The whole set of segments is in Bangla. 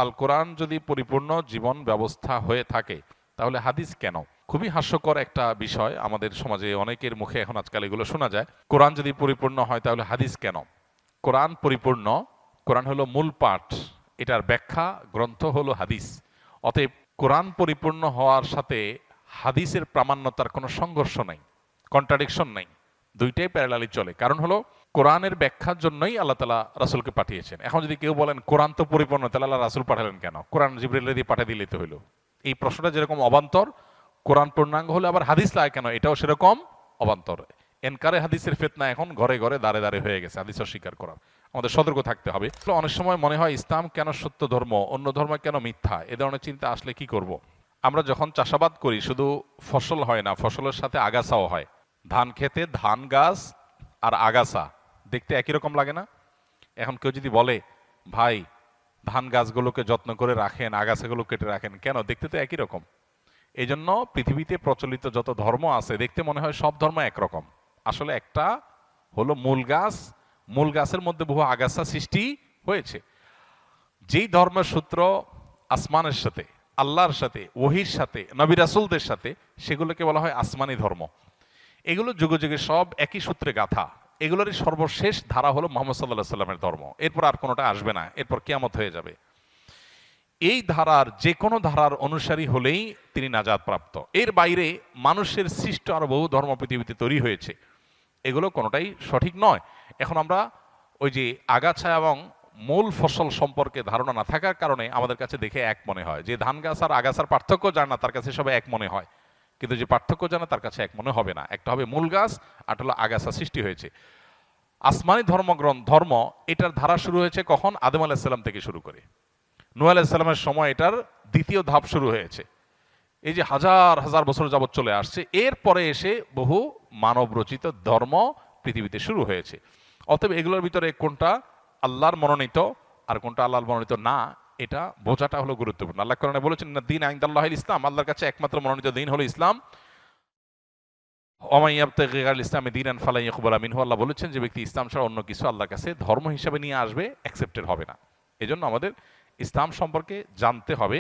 আল কোরআন যদি পরিপূর্ণ জীবন ব্যবস্থা হয়ে থাকে তাহলে হাদিস কেন? খুবই হাস্যকর একটা বিষয়, আমাদের সমাজে অনেকের মুখে এখন আজকাল এগুলো শোনা যায়। কোরআন যদি পরিপূর্ণ হয় তাহলে হাদিস কেন? কোরআন পরিপূর্ণ, কোরআন হলো মূল পাঠ, এটার ব্যাখ্যা গ্রন্থ হলো হাদিস। অতএব কোরআন পরিপূর্ণ হওয়ার সাথে হাদিসের প্রামাণ্যতার কোনো সংঘর্ষ নাই, কন্ট্রাডিকশন নাই, দুইটাই প্যারালালি চলে। কারণ হলো কোরআনের ব্যাখ্যার জন্যই আল্লাহ তাআলা রাসূলকে পাঠিয়েছেন। এখন যদি কেউ বলেন কোরআন তো পরিপূর্ণ, তাহলে আল্লাহ রাসূল পাঠালেন কেন? কোরআন জিবরিল দিয়ে পাঠিয়ে দিলেই তো হইলো। এই প্রশ্নটা যেরকম অবান্তর, কোরআন পূর্ণাঙ্গ হলে আবার হাদিস লাগে কেন, এটাও সেরকম অবান্তর। এনকারে হাদিসের ফিতনা এখন ঘরে ঘরে দাঁড়ে দাঁড়ে হয়ে গেছে, হাদিস অস্বীকার করার। আমাদের সতর্ক থাকতে হবে। অনেক সময় মনে হয় ইসলাম কেন সত্য ধর্ম, অন্য ধর্ম কেন মিথ্যা, এ ধরনের চিন্তা আসলে কি করব। আমরা যখন চাষাবাদ করি শুধু ফসল হয় না, ফসলের সাথে আগাছাও হয়। ধান খেতে ধান গাছ আর আগাছা দেখতে একই রকম লাগে না? এখন কেউ যদি বলে ভাই ধান গাছগুলোকে যত্ন করে রাখেন, আগাছাগুলো কেটে রাখেন, কেন? দেখতে তো একই রকম। এই জন্য পৃথিবীতে প্রচলিত যত ধর্ম আছে দেখতে মনে হয় সব ধর্ম একরকম। আসলে একটা হলো মূল গাছ, মূল গাছের মধ্যে বহু আগাছা সৃষ্টি হয়েছে। যেই ধর্মের সূত্র আসমানের সাথে, আল্লাহর সাথে, ওহির সাথে, নবী রাসূলদের সাথে, সেগুলোকে বলা হয় আসমানি ধর্ম। এগুলো যুগে যুগে সব একই সূত্রে গাথা। এগুলোরই সর্বশেষ ধারা হলো মুহাম্মদ সাল্লাল্লাহু আলাইহি সাল্লামের ধর্ম। এরপর আর কোনোটা আসবে না, এরপর কিয়ামত হয়ে যাবে। এই ধারার যে কোনো ধারার অনুসারী হলেই তিনি নাজাত প্রাপ্ত। এর বাইরে মানুষের সৃষ্ট আরো বহু ধর্ম পৃথিবীতে তৈরি হয়েছে, এগুলো কোনোটাই সঠিক নয়। এখন আমরা ওই যে আগাছা এবং মূল ফসল সম্পর্কে ধারণা না থাকার কারণে আমাদের কাছে দেখে এক মনে হয়, যে ধান গাছ আর আগাছার পার্থক্য জানে না তার কাছে সব এক মনে হয়, কিন্তু যে পার্থক্য জানে তার কাছে এক মনে হবে না। একটা হবে মূল গাছ, আর হলো আগাছা সৃষ্টি হয়েছে। আসমানি ধর্ম, এটার ধারা শুরু হয়েছে কখন? আদম আলাইহিস সালাম থেকে শুরু করে নূহ আলাইহিস সালামের সময় এটার দ্বিতীয় ধাপ শুরু হয়েছে। এই যে হাজার হাজার বছর যাবৎ চলে আসছে, এরপরে এসে বহু মানব রচিত ধর্ম পৃথিবীতে শুরু হয়েছে। অতএব এগুলোর ভিতরে কোনটা আল্লাহর মনোনীত আর কোনটা আল্লাহর মনোনীত না, এটা বোঝাটা হলো গুরুত্বপূর্ণ। আল্লাহ কোরআনে বলেছেন না দিন ইনদাল্লাহিল ইসলাম, আল্লাহর কাছে একমাত্র মনোনীত দিন হলো ইসলাম। ওয়া মান ইয়াবতাগি গায়রাল ইসলামি দীনান ফালান ইউকবালা মিনহু, আল্লাহ বলেছেন যে ব্যক্তি ইসলাম ছাড়া অন্য কিছু আল্লাহর কাছে ধর্ম হিসাবে নিয়ে আসবে, অ্যাকসেপ্টেড হবে না। এজন্য আমাদের ইসলাম সম্পর্কে জানতে হবে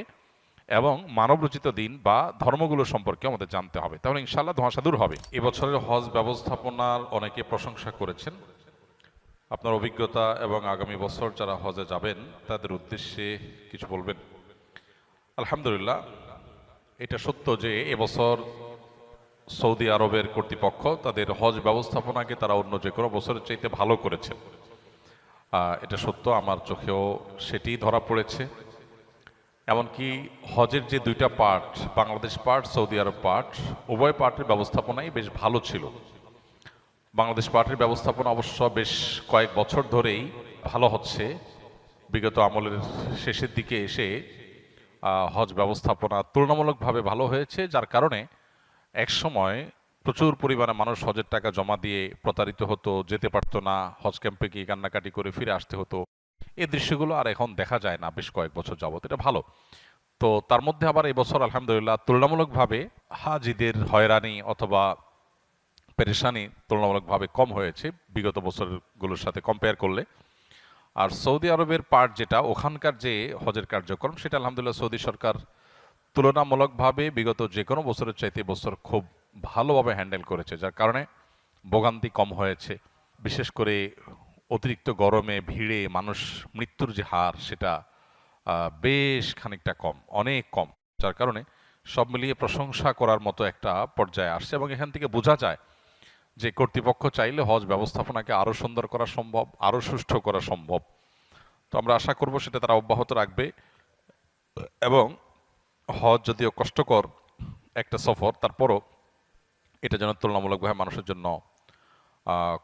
এবং মানব রচিত দিন বা ধর্মগুলো সম্পর্কে আমাদের জানতে হবে, তাহলে ইনশাআল্লাহ ধোঁয়াশা দূর হবে। এবছরের হজ ব্যবস্থাপনার অনেকে প্রশংসা করেছেন। আপনার অভিজ্ঞতা এবং আগামী বছর যারা হজে যাবেন তাদের উদ্দেশ্যে কিছু বলবেন। আলহামদুলিল্লাহ, এটা সত্য যে এবছর সৌদি আরবের কর্তৃপক্ষ তাদের হজ ব্যবস্থাপনাকে তারা অন্য যে কোনো বছরের চাইতে ভালো করেছেন। এটা সত্য, আমার চোখেও সেটি ধরা পড়েছে। এমনকি হজের যে দুইটা পার্ট, বাংলাদেশ পার্ট, সৌদি আরব পার্ট, উভয় পার্টের ব্যবস্থাপনাই বেশ ভালো ছিল। বাংলাদেশ পার্টির ব্যবস্থাপনা অবশ্য বেশ কয়েক বছর ধরেই ভালো হচ্ছে। বিগত আমলের শেষের দিকে এসে হজ ব্যবস্থাপনা তুলনামূলকভাবে ভালো হয়েছে, যার কারণে এক সময় প্রচুর পরিমাণে মানুষ হজের টাকা জমা দিয়ে প্রতারিত হতো, যেতে পারতো না, হজ ক্যাম্পে গিয়ে কান্নাকাটি করে ফিরে আসতে হতো। এই দৃশ্যগুলো আর এখন দেখা যায় না বেশ কয়েক বছর যাবত, এটা ভালো। তো তার মধ্যে আবার এই বছর আলহামদুলিল্লাহ তুলনামূলকভাবে হাজিদের হয়রানি অথবা পেরেশানি তুলনামূলকভাবে কম হয়েছে বিগত বছরগুলোর সাথে কম্পেয়ার করলে। আর সৌদি আরবের পার্ট যেটা, ওখানকার যে হজের কার্যক্রম, সেটা আলহামদুলিল্লাহ সৌদি সরকার তুলনামূলকভাবে বিগত যে কোনো বছরের চাইতে বছর খুব ভালোভাবে হ্যান্ডেল করেছে, যার কারণে ভোগান্তি কম হয়েছে। বিশেষ করে অতিরিক্ত গরমে ভিড়ে মানুষ মৃত্যুর যে হার, সেটা বেশ খানিকটা কম, অনেক কম, যার কারণে সব মিলিয়ে প্রশংসা করার মতো একটা পর্যায়ে আসছে। এবং এখান থেকে বোঝা যায় যে কর্তৃপক্ষ চাইলে হজ ব্যবস্থাপনাকে আরও সুন্দর করা সম্ভব, আরও সুষ্ঠু করা সম্ভব। তো আমরা আশা করব সেটা তারা অব্যাহত রাখবে এবং হজ যদিও কষ্টকর একটা সফর, তারপরও এটা যেন তুলনামূলকভাবে মানুষের জন্য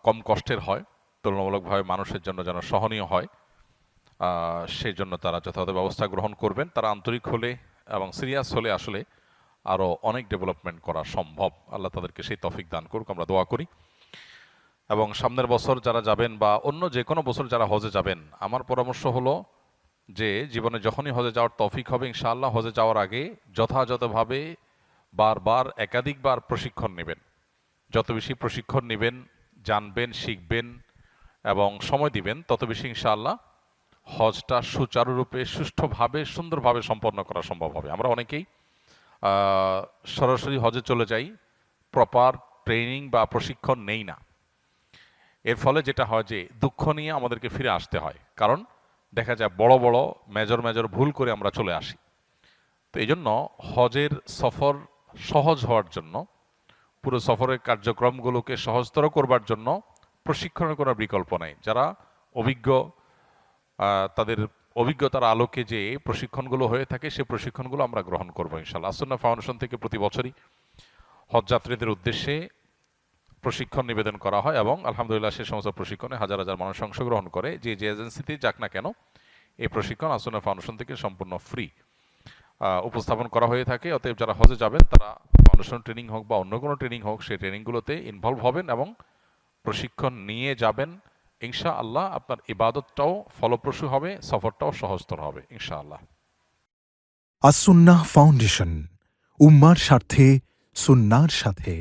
কম কষ্টের হয়, তুলনামূলকভাবে মানুষের জন্য যেন সহনীয় হয়, সেই জন্য তারা যথাযথ ব্যবস্থা গ্রহণ করবেন। তারা আন্তরিক হলে এবং সিরিয়াস হলে আসলে আরও অনেক ডেভেলপমেন্ট করা সম্ভব। আল্লাহ তাদেরকে সেই তৌফিক দান করুক, আমরা দোয়া করি। এবং সামনের বছর যারা যাবেন বা অন্য যে কোনো বছর যারা হজে যাবেন, আমার পরামর্শ হলো যে জীবনে যখনই হজে যাওয়ার তৌফিক হবে ইনশাআল্লাহ, হজে যাওয়ার আগে যথাযথভাবে বারবার একাধিকবার প্রশিক্ষণ নেবেন। যত বেশি প্রশিক্ষণ নেবেন, জানবেন, শিখবেন এবং সময় দিবেন, তত বেশি ইনশাআল্লাহ হজটা সুচারুরূপে সুষ্ঠুভাবে সুন্দরভাবে সম্পন্ন করা সম্ভব হবে। আমরা অনেকেই সরাসরি হজে চলে যাই, প্রপার ট্রেনিং বা প্রশিক্ষণ নেই না। এর ফলে যেটা হয় যে দুঃখ নিয়ে আমাদেরকে ফিরে আসতে হয়, কারণ দেখা যায় বড় বড় মেজর মেজর ভুল করে আমরা চলে আসি। তো এই জন্য হজের সফর সহজ হওয়ার জন্য, পুরো সফরের কার্যক্রমগুলোকে সহজতর করবার জন্য প্রশিক্ষণের কোনো বিকল্প নেই। যারা অভিজ্ঞ, তাদের অভিজ্ঞতার আলোকে যে প্রশিক্ষণগুলো হয়ে থাকে, সেই প্রশিক্ষণগুলো আমরা গ্রহণ করবো ইনশাআল্লাহ। আসুন্নাহ ফাউন্ডেশন থেকে প্রতি বছরই হজযাত্রীদের উদ্দেশ্যে প্রশিক্ষণ নিবেদন করা হয় এবং আলহামদুলিল্লাহ সে সমস্ত প্রশিক্ষণে হাজার হাজার মানুষ অংশগ্রহণ করে। যে যে এজেন্সিতেই যাক না কেন, এই প্রশিক্ষণ আসুন্নাহ ফাউন্ডেশন থেকে সম্পূর্ণ ফ্রি উপস্থাপন করা হয়ে থাকে। অতএব যারা হজে যাবেন তারা ফাউন্ডেশন ট্রেনিং হোক বা অন্য কোনো ট্রেনিং হোক, সেই ট্রেনিংগুলোতে ইনভলভ হবেন এবং প্রশিক্ষণ নিয়ে যাবেন। ইনশাআল্লাহ আপনার ইবাদতটাও ফলপ্রসূ হবে, সফরটাও সহজতর হবে ইনশাআল্লাহ। আস-সুন্নাহ ফাউন্ডেশন, উম্মার স্বার্থে সুন্নাহর সাথে।